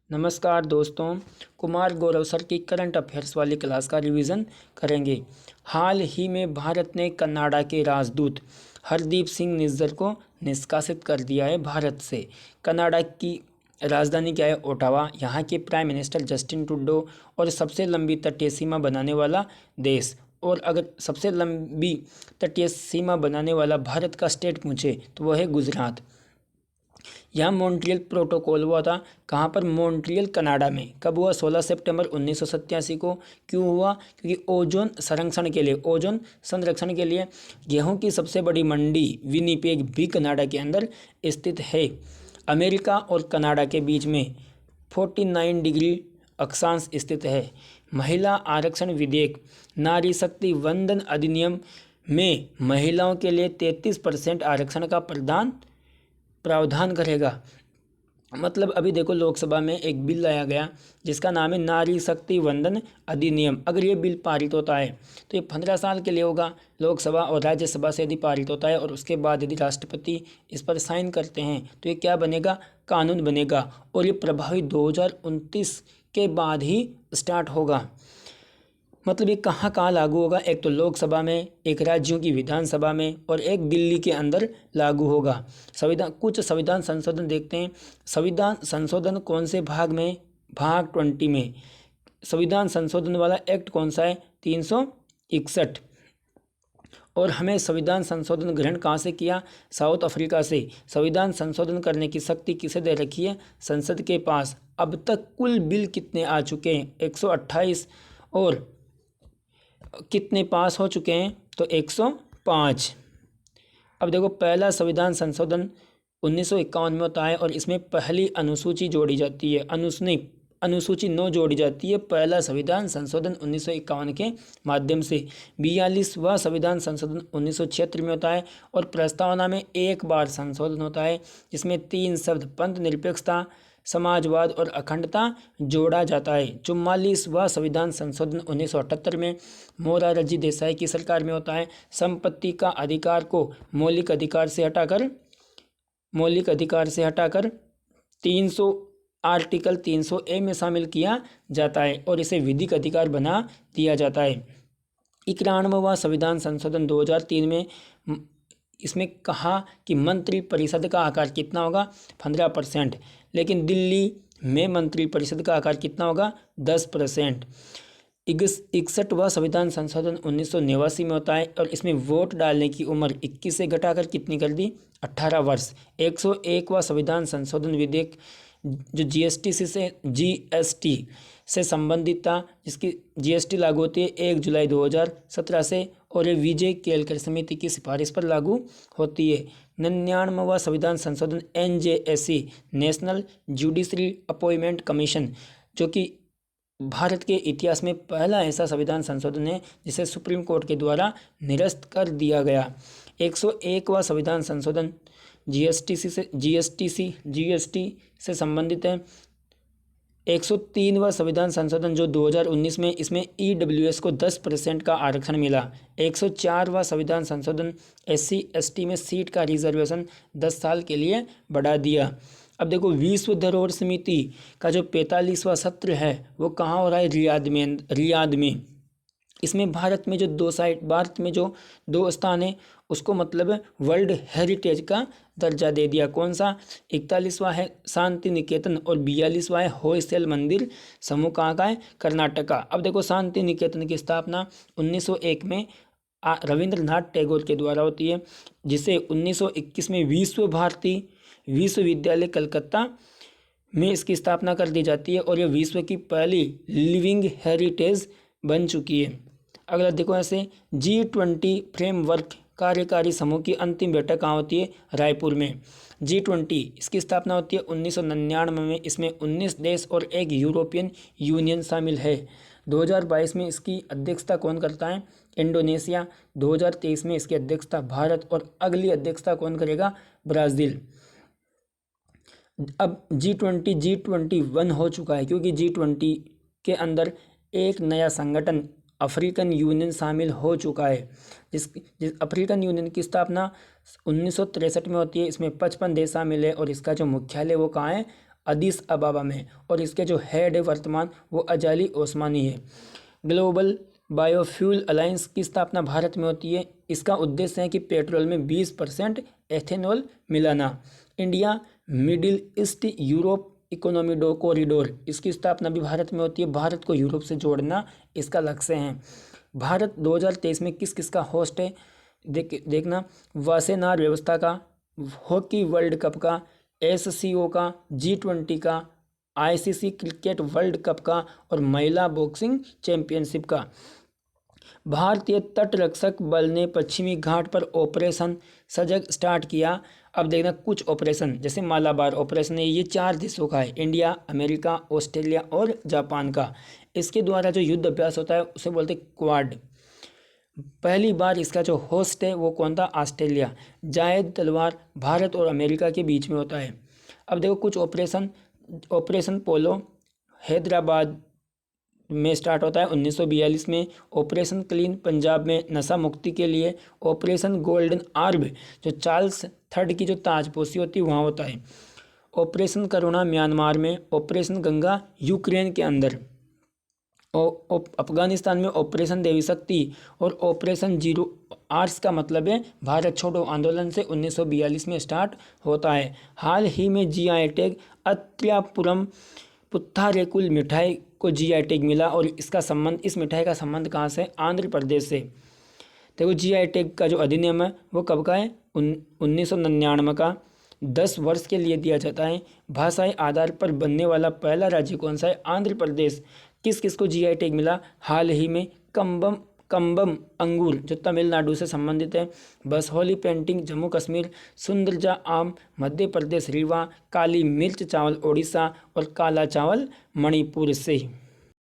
नमस्कार दोस्तों, कुमार गौरव सर की करंट अफेयर्स वाली क्लास का रिवीजन करेंगे। हाल ही में भारत ने कनाडा के राजदूत हरदीप सिंह निज्जर को निष्कासित कर दिया है भारत से। कनाडा की राजधानी क्या है? ओटावा। यहाँ के प्राइम मिनिस्टर जस्टिन ट्रूडो और सबसे लंबी तटीय सीमा बनाने वाला देश, और अगर सबसे लंबी तटीय सीमा बनाने वाला भारत का स्टेट पूछे तो वह है गुजरात। यह मॉन्ट्रियल प्रोटोकॉल हुआ था। कहाँ पर? मॉन्ट्रियल कनाडा में। कब हुआ? 16 सितंबर 1987 को। क्यों हुआ? क्योंकि ओजोन संरक्षण के लिए गेहूं की सबसे बड़ी मंडी विनिपेग भी कनाडा के अंदर स्थित है। अमेरिका और कनाडा के बीच में 49 डिग्री अक्षांश स्थित है। महिला आरक्षण विधेयक नारी शक्ति वंदन अधिनियम में महिलाओं के लिए 33% आरक्षण का प्रावधान करेगा। मतलब अभी देखो, लोकसभा में एक बिल लाया गया जिसका नाम है नारी शक्ति वंदन अधिनियम। अगर ये बिल पारित होता है तो ये 15 साल के लिए होगा। लोकसभा और राज्यसभा से यदि पारित होता है और उसके बाद यदि राष्ट्रपति इस पर साइन करते हैं तो ये क्या बनेगा? कानून बनेगा, और ये प्रभावी 2029 के बाद ही स्टार्ट होगा। मतलब ये कहाँ कहाँ लागू होगा? एक तो लोकसभा में, एक राज्यों की विधानसभा में, और एक दिल्ली के अंदर लागू होगा। कुछ संविधान संशोधन देखते हैं। संविधान संशोधन कौन से भाग में? भाग 20 में। संविधान संशोधन वाला एक्ट कौन सा है? 361। और हमें संविधान संशोधन ग्रहण कहाँ से किया? साउथ अफ्रीका से। संविधान संशोधन करने की शक्ति किसे दे रखी है? संसद के पास। अब तक कुल बिल कितने आ चुके हैं? 128। और कितने पास हो चुके हैं? तो 105। अब देखो, पहला संविधान संशोधन 1951 में होता है और इसमें पहली अनुसूची जोड़ी जाती है। अनुसूची 9 जोड़ी जाती है पहला संविधान संशोधन 1951 के माध्यम से। 42वां संविधान संशोधन 1976 में होता है और प्रस्तावना में एक बार संशोधन होता है जिसमें 3 शब्द पंथ निरपेक्षता, समाजवाद और अखंडता जोड़ा जाता है। 44वां संविधान संशोधन 1978 में मोरारजी देसाई की सरकार में होता है। संपत्ति का अधिकार को मौलिक अधिकार से हटाकर 300 आर्टिकल 300A में शामिल किया जाता है और इसे विधिक अधिकार बना दिया जाता है। 91वां संविधान संशोधन 2003 में इसमें कहा कि मंत्री परिषद का आकार कितना होगा? 15%। लेकिन दिल्ली में मंत्री परिषद का आकार कितना होगा? 10%। 61वां संविधान संशोधन 1989 में होता है और इसमें वोट डालने की उम्र 21 से घटाकर कितनी कर दी? 18 वर्ष। 101वां संविधान संशोधन विधेयक जो जीएसटी से संबंधित था, जिसकी जीएसटी लागू होती है 1 जुलाई 2017 से, और ये विजय केलकर समिति की सिफारिश पर लागू होती है। 99वां संविधान संशोधन NJSC national judiciary appointment commission, जो कि भारत के इतिहास में पहला ऐसा संविधान संशोधन है जिसे सुप्रीम कोर्ट के द्वारा निरस्त कर दिया गया। 101वां संविधान संशोधन जीएसटी से संबंधित है। 103वां संविधान संशोधन जो 2019 में, इसमें EWS को 10% का आरक्षण मिला। 104वां संविधान संशोधन SC/ST में सीट का रिजर्वेशन 10 साल के लिए बढ़ा दिया। अब देखो, विश्व धरोहर समिति का जो 45वां सत्र है वो कहाँ हो रहा है? रियाद में। इसमें भारत में जो दो स्थान है उसको मतलब वर्ल्ड हेरिटेज का दर्जा दे दिया। कौन सा? 41वां है शांति निकेतन और 42वां है होयसल मंदिर समूह। कहाँ का है? कर्नाटक का। अब देखो, शांति निकेतन की स्थापना 1901 में रविंद्रनाथ टैगोर के द्वारा होती है, जिसे 1921 में विश्व भारती विश्वविद्यालय कलकत्ता में इसकी स्थापना कर दी जाती है और यह विश्व की पहली लिविंग हेरिटेज बन चुकी है। अगला देखो, ऐसे G20 फ्रेमवर्क कार्यकारी समूह की अंतिम बैठक कहाँ होती है? रायपुर में। G20 इसकी स्थापना होती है 1999 में। इसमें 19 देश और एक यूरोपियन यूनियन शामिल है। 2022 में इसकी अध्यक्षता कौन करता है? इंडोनेशिया। 2023 में इसकी अध्यक्षता भारत, और अगली अध्यक्षता कौन करेगा? ब्राज़ील। अब G21 हो चुका है क्योंककि G20 के अंदर एक नया संगठन अफ्रीकन यूनियन शामिल हो चुका है। जिस अफ्रीकन यूनियन की स्थापना 1963 में होती है। इसमें 55 देश शामिल है और इसका जो मुख्यालय वो कहाँ है? अदीस अबाबा में, और इसके जो हेड है वर्तमान वो अजाली ओस्मानी है। ग्लोबल बायोफ्यूल अलायंस की स्थापना भारत में होती है। इसका उद्देश्य है कि पेट्रोल में 20% एथेनॉल मिलाना। India middle east Europe economy corridor, इसकी स्थापना भी भारत में होती है। भारत को यूरोप से जोड़ना इसका लक्ष्य है। भारत 2023 में किस किस का होस्ट है देखना, वासेनार व्यवस्था का, हॉकी वर्ल्ड कप का, SCO का, G20 का, ICC क्रिकेट वर्ल्ड कप का और महिला बॉक्सिंग चैंपियनशिप का। भारतीय तटरक्षक बल ने पश्चिमी घाट पर ऑपरेशन सजग स्टार्ट किया। अब देखना कुछ ऑपरेशन, जैसे मालाबार ऑपरेशन है, ये 4 देशों का है, इंडिया, अमेरिका, ऑस्ट्रेलिया और जापान का। इसके द्वारा जो युद्ध अभ्यास होता है उसे बोलते हैं क्वाड। पहली बार इसका जो होस्ट है वो कौन था, ऑस्ट्रेलिया। जायद तलवार भारत और अमेरिका के बीच में होता है। अब देखो कुछ ऑपरेशन, ऑपरेशन पोलो हैदराबाद में स्टार्ट होता है 1942 में। ऑपरेशन क्लीन पंजाब में नशा मुक्ति के लिए। ऑपरेशन गोल्डन आर्ब जो चार्ल्स थर्ड की जो ताजपोशी होती है वहाँ होता है। ऑपरेशन करुणा म्यांमार में। ऑपरेशन गंगा यूक्रेन के अंदर। अफगानिस्तान में ऑपरेशन देवी शक्ति और ऑपरेशन जीरो आर्स का मतलब है भारत छोड़ो आंदोलन से 1942 में स्टार्ट होता है। हाल ही में GI टैग अत्र्यापुरम पुत्थारेकुल मिठाई को GI टैग मिला और इसका संबंध, इस मिठाई का संबंध कहाँ से, आंध्र प्रदेश से। देखो GI टैग का जो अधिनियम है वो कब का है, 1999 का, 10 वर्ष के लिए दिया जाता है। भाषाई आधार पर बनने वाला पहला राज्य कौन सा है, आंध्र प्रदेश। किस किस को GI टैग मिला हाल ही में, कंबम अंगूर जो तमिलनाडु से संबंधित है, बसहोली पेंटिंग जम्मू कश्मीर, सुंदरजा आम मध्य प्रदेश रीवा, काली मिर्च चावल ओडिशा और काला चावल मणिपुर से।